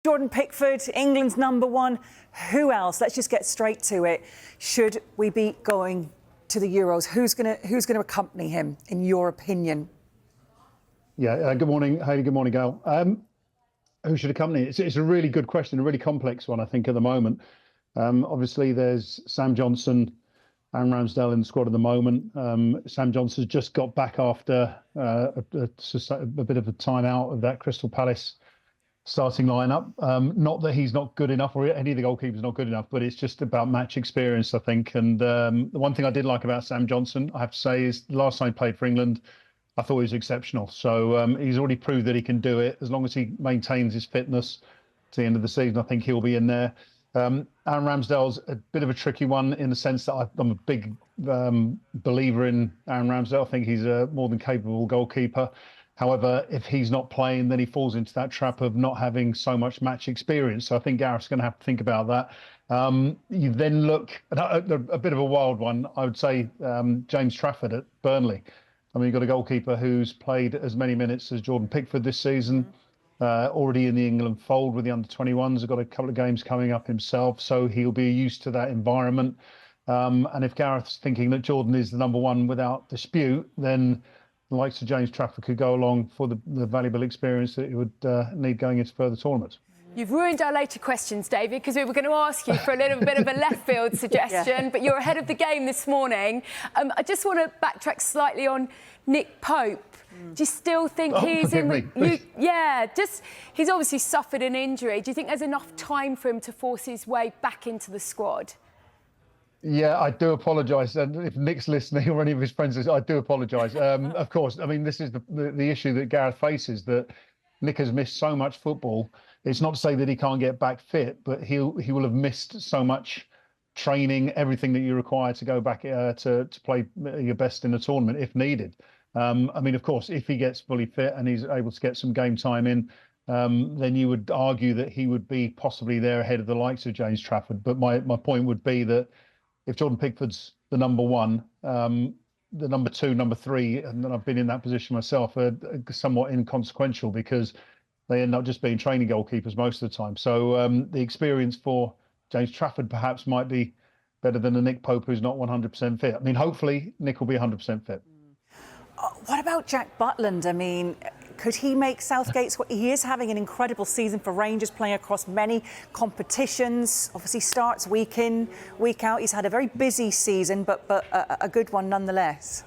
Jordan Pickford, England's #1. Who else? Let's just get straight to it. Should we be going to the Euros? Who's gonna accompany him, in your opinion? Yeah. Good morning, Hayley. Good morning, Gail. Who should accompany? It's a really good question, a really complex one, I think, at the moment. Obviously, there's Sam Johnstone, Aaron Ramsdale in the squad at the moment. Sam Johnston's just got back after a bit of a time out of that Crystal Palace starting lineup. Not that he's not good enough, or any of the goalkeepers not good enough, but it's just about match experience, I think. And the one thing I did like about Sam Johnstone, I have to say, is the last time he played for England, I thought he was exceptional. So he's already proved that he can do it. As long as he maintains his fitness to the end of the season, I think he'll be in there. Aaron Ramsdale's a bit of a tricky one in the sense that I'm a big believer in Aaron Ramsdale. I think he's a more than capable goalkeeper. However, if he's not playing, then he falls into that trap of not having so much match experience. So I think Gareth's going to have to think about that. You then look at a bit of a wild one. I would say James Trafford at Burnley. I mean, you've got a goalkeeper who's played as many minutes as Jordan Pickford this season, already in the England fold with the under-21s. He's got a couple of games coming up himself, so he'll be used to that environment. And if Gareth's thinking that Jordan is the #1 without dispute, then the likes of James Trafford could go along for the valuable experience that he would need going into further tournaments. You've ruined our later questions, David, because we were going to ask you for a little bit of a left field suggestion, but you're ahead of the game this morning. I just want to backtrack slightly on Nick Pope. Do you still think he's in? He's obviously suffered an injury. Do you think there's enough time for him to force his way back into the squad? Yeah, I do apologise. And if Nick's listening or any of his friends, I do apologise. Of course, I mean, this is the issue that Gareth faces, that Nick has missed so much football. It's not to say that he can't get back fit, but he will have missed so much training, everything that you require to go back to play your best in a tournament if needed. I mean, of course, if he gets fully fit and he's able to get some game time in, then you would argue that he would be possibly there ahead of the likes of James Trafford. But my point would be that if Jordan Pickford's the #1, the #2, #3, and then I've been in that position myself, are somewhat inconsequential because they end up just being training goalkeepers most of the time. So the experience for James Trafford perhaps might be better than a Nick Pope who's not 100% fit. I mean, hopefully Nick will be 100% fit. What about Jack Butland? I mean, could he make Southgate's? He is having an incredible season for Rangers, playing across many competitions. Obviously starts week in, week out. He's had a very busy season, but a good one nonetheless.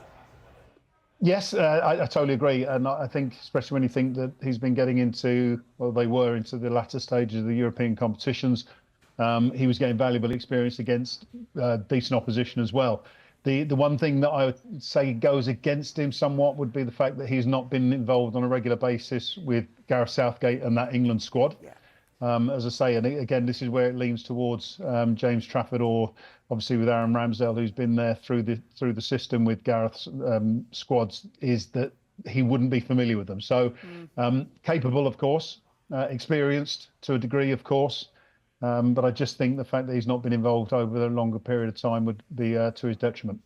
Yes, I totally agree. And I think, especially when you think that he's been getting into, well, they were into the latter stages of the European competitions, he was getting valuable experience against decent opposition as well. The one thing that I would say goes against him somewhat would be the fact that he's not been involved on a regular basis with Gareth Southgate and that England squad. Yeah. As I say, and again, this is where it leans towards James Trafford, or obviously with Aaron Ramsdale, who's been there through the system with Gareth's squads, is that he wouldn't be familiar with them. So capable, of course, experienced to a degree, of course. But I just think the fact that he's not been involved over a longer period of time would be to his detriment.